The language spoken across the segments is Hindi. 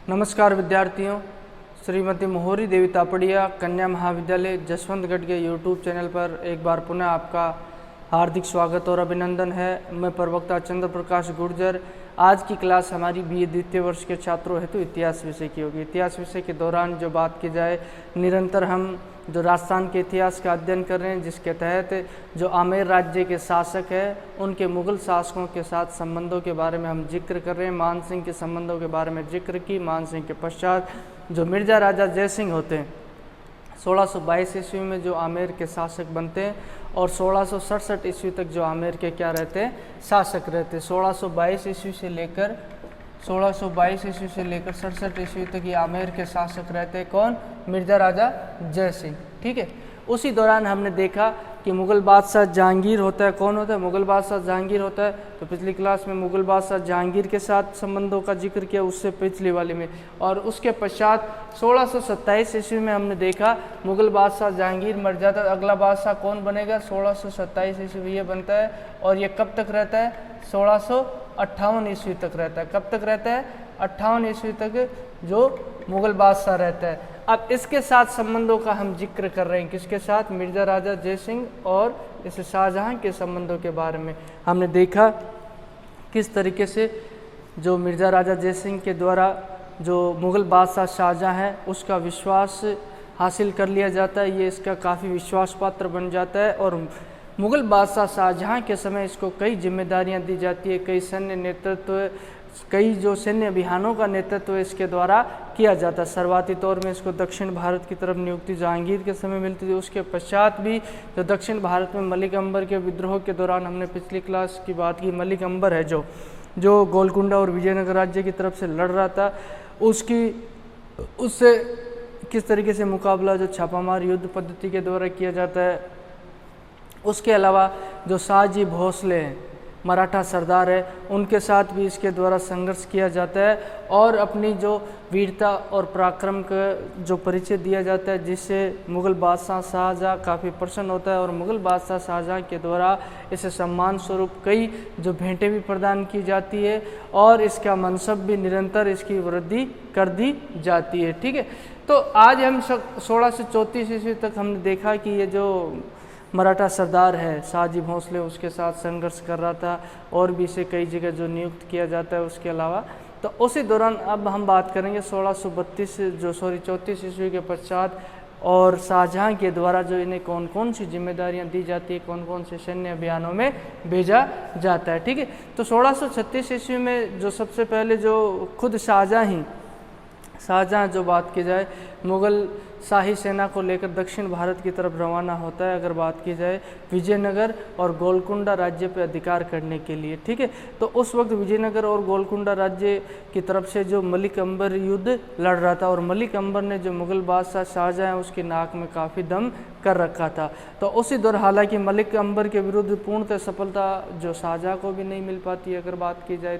नमस्कार विद्यार्थियों, श्रीमती मोहरी देवी तापड़िया कन्या महाविद्यालय जसवंतगढ़ के यूट्यूब चैनल पर एक बार पुनः आपका हार्दिक स्वागत और अभिनंदन है। मैं प्रवक्ता चंद्र प्रकाश गुर्जर। आज की क्लास हमारी बीए द्वितीय वर्ष के छात्रों हेतु इतिहास विषय की होगी। इतिहास विषय के दौरान जो बात की जाए, निरंतर हम जो राजस्थान के इतिहास का अध्ययन कर रहे हैं, जिसके तहत जो आमेर राज्य के शासक हैं उनके मुगल शासकों के साथ संबंधों के बारे में हम जिक्र कर रहे हैं। मान सिंह के संबंधों के बारे में जिक्र की। मान सिंह के पश्चात जो मिर्जा राजा जयसिंह होते हैं, 1622 ईस्वी में जो आमेर के शासक बनते हैं और 1667 ईस्वी तक जो आमेर के क्या रहते हैं, शासक रहते हैं। 1622 ईस्वी से लेकर 67 ईस्वी तक ये आमेर के शासक रहते हैं। कौन? मिर्जा राजा जयसिंह। ठीक है। उसी दौरान हमने देखा कि मुगल बादशाह जहांगीर होता है। कौन होता है? मुगल बादशाह जहांगीर होता है। तो पिछली क्लास में मुगल बादशाह जहांगीर के साथ संबंधों का जिक्र किया, उससे पिछली वाली में। और उसके पश्चात 1627 ईस्वी में हमने देखा मुगल बादशाह जहांगीर मर जाता है। अगला बादशाह कौन बनेगा? 1627 ईस्वी ये बनता है। और ये कब तक रहता है? 1658 ईस्वी तक रहता है। कब तक रहता है? 58 ईस्वी तक जो मुगल बादशाह रहता है। अब इसके साथ संबंधों का हम जिक्र कर रहे हैं। किसके साथ? मिर्जा राजा जयसिंह और इस शाहजहां के संबंधों के बारे में हमने देखा किस तरीके से जो मिर्जा राजा जयसिंह के द्वारा जो मुगल बादशाह शाहजहां है उसका विश्वास हासिल कर लिया जाता है। ये इसका काफ़ी विश्वास पात्र बन जाता है और मुगल बादशाह शाहजहां के समय इसको कई जिम्मेदारियां दी जाती है, कई सैन्य नेतृत्व, कई जो सैन्य अभियानों का नेतृत्व इसके द्वारा किया जाता है। शुरुआती तौर में इसको दक्षिण भारत की तरफ नियुक्ति जहांगीर के समय मिलती थी। उसके पश्चात भी जो दक्षिण भारत में मलिक अंबर के विद्रोह के दौरान हमने पिछली क्लास की बात की, मलिक अंबर है जो गोलकुंडा और विजयनगर राज्य की तरफ से लड़ रहा था, उससे किस तरीके से मुकाबला जो छापामार युद्ध पद्धति के द्वारा किया जाता है। उसके अलावा जो शाहजी भोसले हैं, मराठा सरदार है, उनके साथ भी इसके द्वारा संघर्ष किया जाता है और अपनी जो वीरता और पराक्रम का जो परिचय दिया जाता है, जिससे मुगल बादशाह शाहजहां काफ़ी प्रसन्न होता है और मुगल बादशाह शाहजहां के द्वारा इसे सम्मान स्वरूप कई जो भेंटें भी प्रदान की जाती है और इसका मनसब भी निरंतर इसकी वृद्धि कर दी जाती है। ठीक है। तो आज हम 1634 ईस्वी तक हमने देखा कि ये जो मराठा सरदार है शाहजी भोसले, उसके साथ संघर्ष कर रहा था और भी इसे कई जगह जो नियुक्त किया जाता है उसके अलावा। तो उसी दौरान अब हम बात करेंगे 34 ईस्वी के पश्चात और शाहजहां के द्वारा जो इन्हें कौन कौन सी जिम्मेदारियां दी जाती है, कौन कौन से सैन्य अभियानों में भेजा जाता है। ठीक है। तो 1636 ईस्वी में जो सबसे पहले जो खुद शाहजहां जो बात की जाए मुगल शाही सेना को लेकर दक्षिण भारत की तरफ रवाना होता है। अगर बात की जाए विजयनगर और गोलकुंडा राज्य पर अधिकार करने के लिए। ठीक है। तो उस वक्त विजयनगर और गोलकुंडा राज्य की तरफ से जो मलिक अंबर युद्ध लड़ रहा था और मलिक अंबर ने जो मुगल बादशाह शाहजहां है उसकी नाक में काफ़ी दम कर रखा था। तो उसी दौर हालांकि मलिक अंबर के विरुद्ध पूर्णतः सफलता जो शाहजहां को भी नहीं मिल पाती है अगर बात की जाए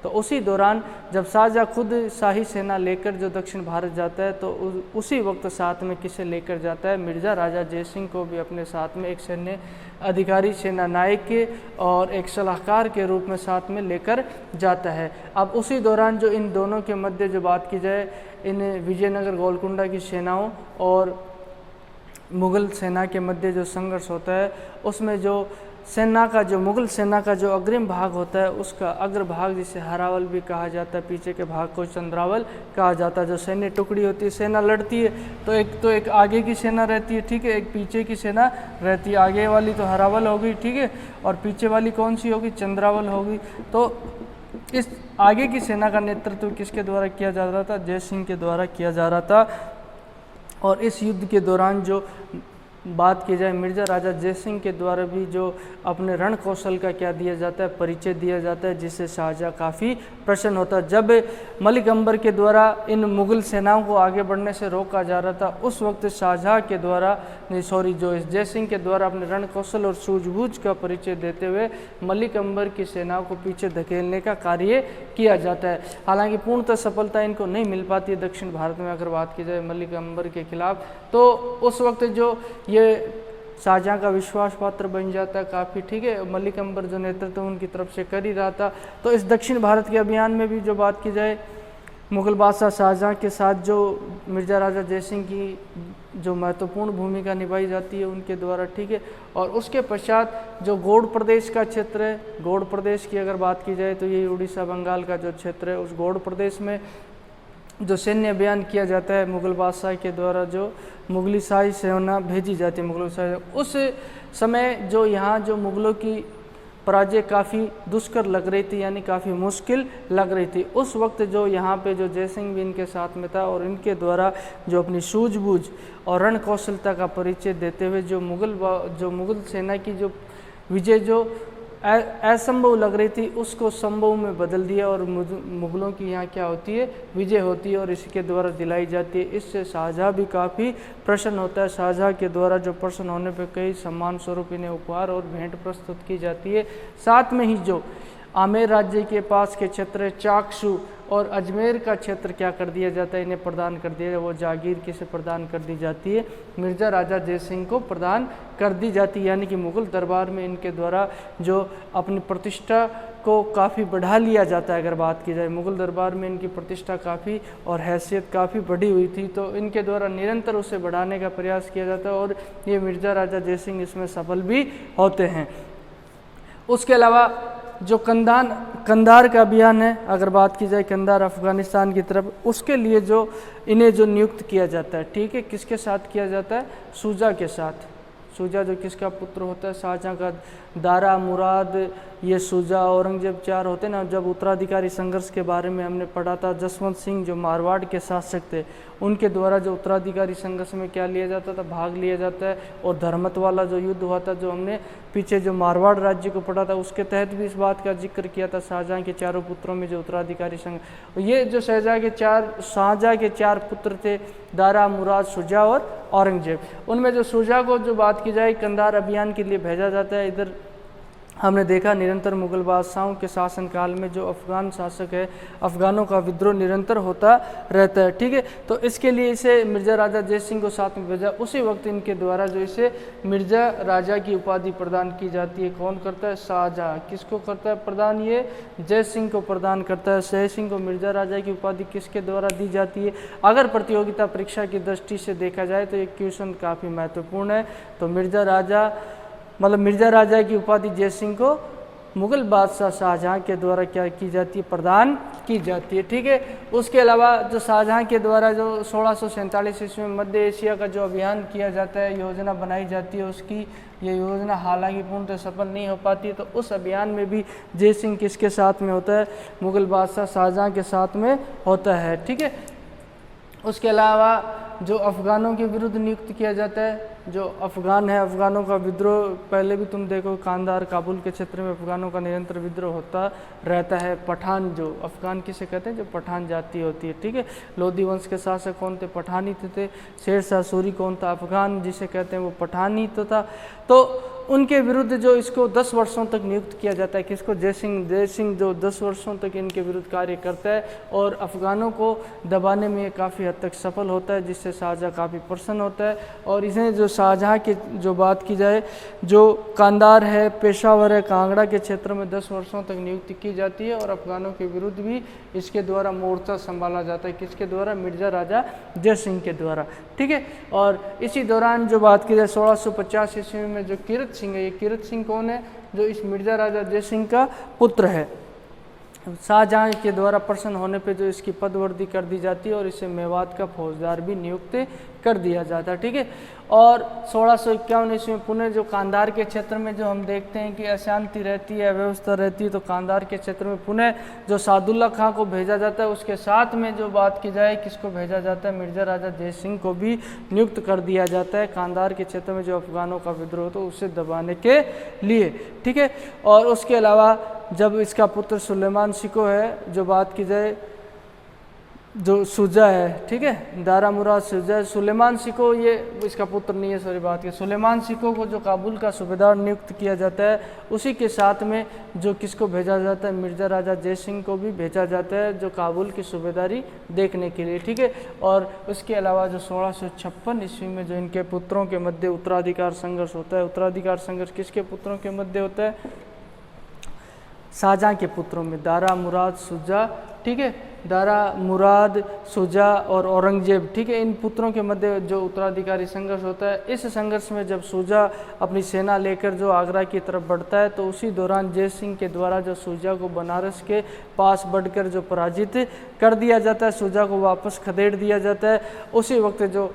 तो उसी दौरान जब शाहजहां खुद शाही सेना लेकर जो दक्षिण भारत जाता है तो उसी वक्त साथ में किसे लेकर जाता है? मिर्जा राजा जयसिंह को भी अपने साथ में एक सैन्य अधिकारी, सेना नायक के और एक सलाहकार के रूप में साथ में लेकर जाता है। अब उसी दौरान जो इन दोनों के मध्य जो बात की जाए, इन विजयनगर गोलकुंडा की सेनाओं और मुगल सेना के मध्य जो संघर्ष होता है उसमें जो मुगल सेना का जो अग्रिम भाग होता है उसका अग्रभाग जिसे हरावल भी कहा जाता है, पीछे के भाग को चंद्रावल कहा जाता है। जो सैन्य टुकड़ी होती है, सेना लड़ती है तो एक आगे की सेना रहती है। ठीक है। एक पीछे की सेना रहती है। आगे वाली तो हरावल होगी। ठीक है। और पीछे वाली कौन सी होगी? चंद्रावल होगी। तो इस आगे की सेना का नेतृत्व किसके द्वारा किया जा रहा था? जयसिंह के द्वारा किया जा रहा था। और इस युद्ध के दौरान जो बात की जाए मिर्जा राजा जयसिंह के द्वारा भी जो अपने रण कौशल का क्या दिया जाता है, परिचय दिया जाता है, जिससे शाहजहां काफ़ी प्रसन्न होता है। जब मलिक अंबर के द्वारा इन मुगल सेनाओं को आगे बढ़ने से रोका जा रहा था उस वक्त शाहजहां के द्वारा जो इस जयसिंह के द्वारा अपने रण कौशल और सूझबूझ का परिचय देते हुए मलिक अंबर की सेनाओं को पीछे धकेलने का कार्य किया जाता है। हालांकि पूर्णतः सफलता इनको नहीं मिल पाती है दक्षिण भारत में अगर बात की जाए मलिक अंबर के खिलाफ। तो उस वक्त जो ये शाहजहां का विश्वास पात्र बन जाता है काफ़ी। ठीक है। मलिक अंबर जो नेतृत्व उनकी तरफ से कर ही रहा था। तो इस दक्षिण भारत के अभियान में भी जो बात की जाए मुग़ल बादशाह शाहजहाँ के साथ जो मिर्ज़ा राजा जयसिंह की जो महत्वपूर्ण भूमिका निभाई जाती है उनके द्वारा, ठीक है। और उसके पश्चात जो गौड़ प्रदेश का क्षेत्र है, गौड़ प्रदेश की अगर बात की जाए तो ये उड़ीसा बंगाल का जो क्षेत्र है, उस गौड़ प्रदेश में जो सैन्य अभियान किया जाता है मुग़ल बादशाह के द्वारा, जो मुग़ली शाही सेना भेजी जाती है मुग़लों शाही, उस समय जो यहाँ जो मुग़लों की पराजय काफ़ी दुष्कर लग रही थी, यानी काफ़ी मुश्किल लग रही थी। उस वक्त जो यहाँ पे जो जयसिंह भी इनके साथ में था और इनके द्वारा जो अपनी सूझबूझ और रण कौशलता का परिचय देते हुए जो मुग़ल सेना की जो विजय जो असंभव लग रही थी उसको संभव में बदल दिया और मुग़लों की यहाँ क्या होती है, विजय होती है और इसके द्वारा दिलाई जाती है। इससे शाहजहाँ भी काफ़ी प्रसन्न होता है। शाहजहाँ के द्वारा जो प्रसन्न होने पर कई सम्मान स्वरूप इन्हें उपहार और भेंट प्रस्तुत की जाती है। साथ में ही जो आमेर राज्य के पास के क्षेत्र चाकसू और अजमेर का क्षेत्र क्या कर दिया जाता है, इन्हें प्रदान कर दिया, वो जागीर किसे प्रदान कर दी जाती है, मिर्ज़ा राजा जयसिंह को प्रदान कर दी जाती है। यानी कि मुग़ल दरबार में इनके द्वारा जो अपनी प्रतिष्ठा को काफ़ी बढ़ा लिया जाता है। अगर बात की जाए मुग़ल दरबार में इनकी प्रतिष्ठा काफ़ी और हैसियत काफ़ी बढ़ी हुई थी, तो इनके द्वारा निरंतर उसे बढ़ाने का प्रयास किया जाता है और ये मिर्ज़ा राजा जयसिंह इसमें सफल भी होते हैं। उसके अलावा जो कंधार का अभियान है, अगर बात की जाए कंधार अफ़गानिस्तान की तरफ, उसके लिए जो इन्हें जो नियुक्त किया जाता है, ठीक है, किसके साथ किया जाता है, शुजा के साथ। शुजा जो किसका पुत्र होता है, शाहजहाँ का। दारा, मुराद, ये शुजा, औरंगजेब चार होते ना। जब उत्तराधिकारी संघर्ष के बारे में हमने पढ़ा था, जसवंत सिंह जो मारवाड़ के शासक थे, उनके द्वारा जो उत्तराधिकारी संघर्ष में क्या लिया जाता था, भाग लिया जाता है। और धर्मत वाला जो युद्ध हुआ था, जो हमने पीछे जो मारवाड़ राज्य को पढ़ा था, उसके तहत भी इस बात का जिक्र किया था। शाहजहाँ के चारों पुत्रों में जो उत्तराधिकारी संघ, ये जो शाहजहाँ के चार पुत्र थे, दारा, मुराद, शुजा और औरंगजेब, उनमें जो शुजा को जो बात की जाए कंधार अभियान के लिए भेजा जाता है। इधर हमने देखा निरंतर मुग़ल बादशाहों के शासनकाल में जो अफ़गान शासक है, अफ़गानों का विद्रोह निरंतर होता रहता है, ठीक है। तो इसके लिए इसे मिर्ज़ा राजा जयसिंह को साथ में भेजा। उसी वक्त इनके द्वारा जो इसे मिर्ज़ा राजा की उपाधि प्रदान की जाती है। कौन करता है, शाहजहाँ। किसको करता है प्रदान, ये जयसिंह को प्रदान करता है। जयसिंह को मिर्ज़ा राजा की उपाधि किसके द्वारा दी जाती है। अगर प्रतियोगिता परीक्षा की दृष्टि से देखा जाए तो ये क्वेश्चन काफ़ी महत्वपूर्ण है। तो मिर्ज़ा राजा की उपाधि जयसिंह को मुग़ल बादशाह शाहजहाँ के द्वारा क्या की जाती है, प्रदान की जाती है, ठीक है। उसके अलावा जो शाहजहाँ के द्वारा जो 1647 ईस्वी में मध्य एशिया का जो अभियान किया जाता है, योजना बनाई जाती है, उसकी ये योजना हालांकि पूर्णतः सफल नहीं हो पाती है। तो उस अभियान में भी जयसिंह किसके साथ में होता है, मुग़ल बादशाह शाहजहाँ के साथ में होता है, ठीक है। उसके अलावा जो अफ़गानों के विरुद्ध नियुक्त किया जाता है, जो अफ़गान है, अफ़गानों का विद्रोह पहले भी तुम देखो, कांधार, काबुल के क्षेत्र में अफ़गानों का निरंतर विद्रोह होता रहता है। पठान, जो अफ़गान किसे कहते हैं, जो पठान जाति होती है, ठीक है। लोधी वंश के शासक कौन थे, पठानी थे। शेर शाह सूरी कौन था, अफ़गान जिसे कहते हैं वो पठानी तो था। तो उनके विरुद्ध जो इसको 10 वर्षों तक नियुक्त किया जाता है, किसको, जयसिंह जो 10 वर्षों तक इनके विरुद्ध कार्य करता है और अफ़गानों को दबाने में काफ़ी हद तक सफल होता है, जिससे शाहजहाँ काफ़ी प्रसन्न होता है। और इसे जो शाहजहाँ की जो बात की जाए, जो कांधार है, पेशावर है, कांगड़ा के क्षेत्र में 10 वर्षों तक नियुक्ति की जाती है और अफ़गानों के विरुद्ध भी इसके द्वारा मोर्चा संभाला जाता है। किसके द्वारा, मिर्ज़ा राजा जयसिंह के द्वारा, ठीक है। और इसी दौरान जो बात की जाए 1650 ईस्वी में जो कीरत सिंह है, ये कीरत सिंह कौन है, जो इस मिर्ज़ा राजा जयसिंह का पुत्र है। शाहजहाँ के द्वारा प्रसन्न होने पे जो इसकी पदवर्दी कर दी जाती है और इसे मेवात का फौजदार भी नियुक्त कर दिया जाता है, ठीक है। और 1651 ईस्वी में पुनः जो कांधार के क्षेत्र में जो हम देखते हैं कि अशांति रहती है, अव्यवस्था रहती है, तो कांधार के क्षेत्र में पुनः जो सादुल्ला खां को भेजा जाता है। उसके साथ में जो बात की जाए किसको भेजा जाता है, मिर्ज़ा राजा जयसिंह को भी नियुक्त कर दिया जाता है कांधार के क्षेत्र में जो अफ़गानों का विद्रोह तो उसे दबाने के लिए, ठीक है। और उसके अलावा जब इसका पुत्र सुलेमान शिको है, जो बात की जाए जो शुजा है, ठीक है, दारा मुराद शुजा, सुलेमान शिको ये इसका पुत्र नहीं है, सॉरी बात की, सुलेमान शिको को जो काबुल का सूबेदार नियुक्त किया जाता है, उसी के साथ में जो किसको भेजा जाता है, मिर्ज़ा राजा जयसिंह को भी भेजा जाता है जो काबुल की सूबेदारी देखने के लिए, ठीक है। और उसके अलावा जो 1656 ईस्वी में जो इनके पुत्रों के मध्य उत्तराधिकार संघर्ष होता है, उत्तराधिकार संघर्ष किसके पुत्रों के मध्य होता है, शाहजहाँ के पुत्रों में, दारा मुराद शुजा, ठीक है। दारा, मुराद, शुजा और औरंगजेब, ठीक है, इन पुत्रों के मध्य जो उत्तराधिकारी संघर्ष होता है। इस संघर्ष में जब शुजा अपनी सेना लेकर जो आगरा की तरफ बढ़ता है तो उसी दौरान जय सिंह के द्वारा जो शुजा को बनारस के पास बढ़कर जो पराजित कर दिया जाता है, शुजा को वापस खदेड़ दिया जाता है। उसी वक्त जो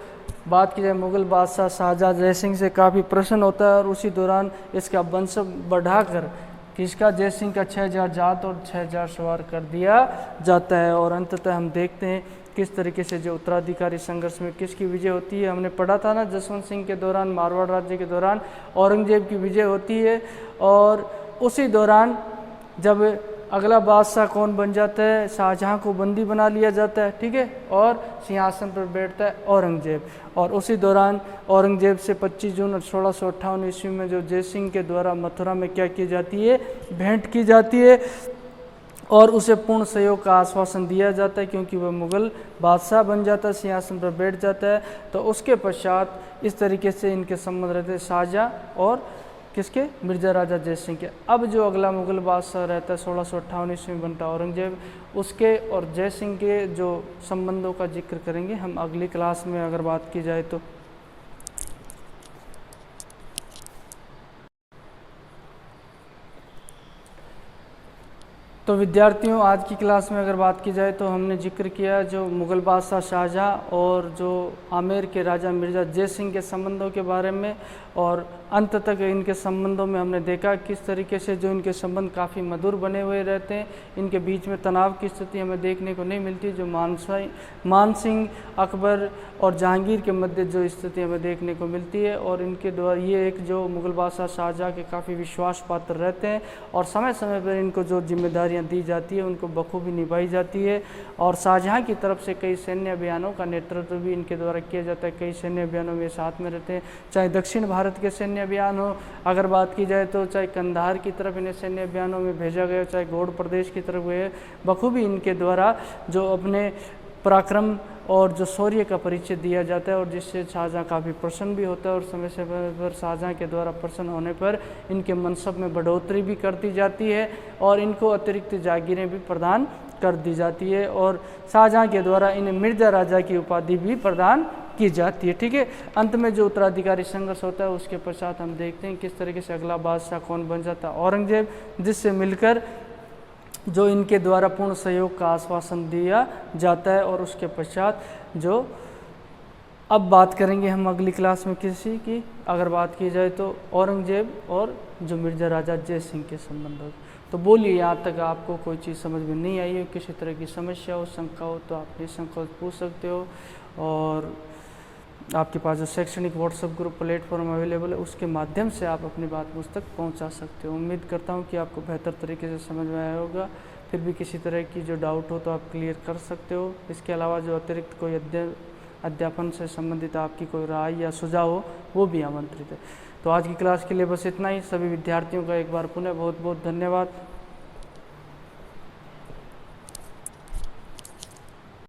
बात की जाए मुग़ल बादशाह शाहजहाँ जय सिंह से काफ़ी प्रसन्न होता है और उसी दौरान इसका वंश बढ़ाकर किसका, जय सिंह का 6000 जात और 6000 सवार कर दिया जाता है। और अंततः हम देखते हैं किस तरीके से जो उत्तराधिकारी संघर्ष में किसकी विजय होती है। हमने पढ़ा था ना, जसवंत सिंह के दौरान मारवाड़ राज्य के दौरान औरंगजेब की विजय होती है और उसी दौरान जब अगला बादशाह कौन बन जाता है, शाहजहाँ को बंदी बना लिया जाता है, ठीक है, और सिंहासन पर बैठता है औरंगजेब। और उसी दौरान औरंगजेब से 25 जून 1658 ईस्वी में जो जय सिंह के द्वारा मथुरा में क्या की जाती है, भेंट की जाती है और उसे पूर्ण सहयोग का आश्वासन दिया जाता है क्योंकि वह मुग़ल बादशाह बन जाता है, सिंहासन पर बैठ जाता है। तो उसके पश्चात इस तरीके से इनके संबंध रहते हैं शाहजहाँ और किसके, मिर्ज़ा राजा जय सिंह के। अब जो अगला मुग़ल बादशाह रहता है 1658 ईस्वी में बनता है औरंगजेब, उसके और जय सिंह के जो संबंधों का जिक्र करेंगे हम अगली क्लास में अगर बात की जाए तो। तो विद्यार्थियों, आज की क्लास में अगर बात की जाए तो हमने जिक्र किया जो मुग़ल बादशाह शाहजहाँ और जो आमेर के राजा मिर्ज़ा जय सिंह के संबंधों के बारे में, और अंत तक इनके संबंधों में हमने देखा किस तरीके से जो इनके संबंध काफ़ी मधुर बने हुए रहते हैं। इनके बीच में तनाव की स्थिति हमें देखने को नहीं मिलती, जो मान सिंह, अकबर और जहांगीर के मध्य जो स्थिति हमें देखने को मिलती है। और इनके द्वारा ये एक जो मुग़ल बादशाह शाहजहाँ के काफ़ी विश्वास पात्र रहते हैं और समय समय पर इनको जो जिम्मेदारियाँ दी जाती है उनको बखूबी निभाई जाती है। और शाहजहाँ की तरफ से कई सैन्य अभियानों का नेतृत्व भी इनके द्वारा किया जाता है, कई सैन्य अभियानों में साथ में रहते हैं, चाहे दक्षिण भारत के सैन्य अभियान हो अगर बात की जाए तो, चाहे कंधार की तरफ इन्हें सैन्य अभियानों में भेजा गया, चाहे गौड़ प्रदेश की तरफ गए, बखूबी इनके द्वारा जो अपने पराक्रम और जो शौर्य का परिचय दिया जाता है और जिससे शाहजहाँ काफ़ी प्रसन्न भी होता है। और समय समय पर शाहजहाँ के द्वारा प्रसन्न होने पर इनके मनसब में बढ़ोतरी भी कर दी जाती है और इनको अतिरिक्त जागीरें भी प्रदान कर दी जाती है और शाहजहाँ के द्वारा इन्हें मिर्ज़ा राजा की उपाधि भी प्रदान की जाती है, ठीक है। अंत में जो उत्तराधिकारी संघर्ष होता है उसके पश्चात हम देखते हैं किस तरीके से अगला बादशाह कौन बन जाता है, औरंगजेब, जिससे मिलकर जो इनके द्वारा पूर्ण सहयोग का आश्वासन दिया जाता है। और उसके पश्चात जो अब बात करेंगे हम अगली क्लास में किसी की अगर बात की जाए तो औरंगजेब और जो मिर्ज़ा राजा जय सिंह के संबंध। तो बोलिए, यहाँ तक आपको कोई चीज़ समझ में नहीं आई हो, किसी तरह की समस्या हो, शंका हो तो आप निसंकोच पूछ सकते हो। और आपके पास जो शैक्षणिक व्हाट्सएप ग्रुप प्लेटफॉर्म अवेलेबल है उसके माध्यम से आप अपनी बात मुझ तक पहुँचा सकते हो। उम्मीद करता हूँ कि आपको बेहतर तरीके से समझ में आया होगा। फिर भी किसी तरह की जो डाउट हो तो आप क्लियर कर सकते हो। इसके अलावा जो अतिरिक्त कोई अध्यापन से संबंधित आपकी कोई राय या सुझाव हो वो भी आमंत्रित है। तो आज की क्लास के लिए बस इतना ही। सभी विद्यार्थियों का एक बार पुनः बहुत बहुत धन्यवाद।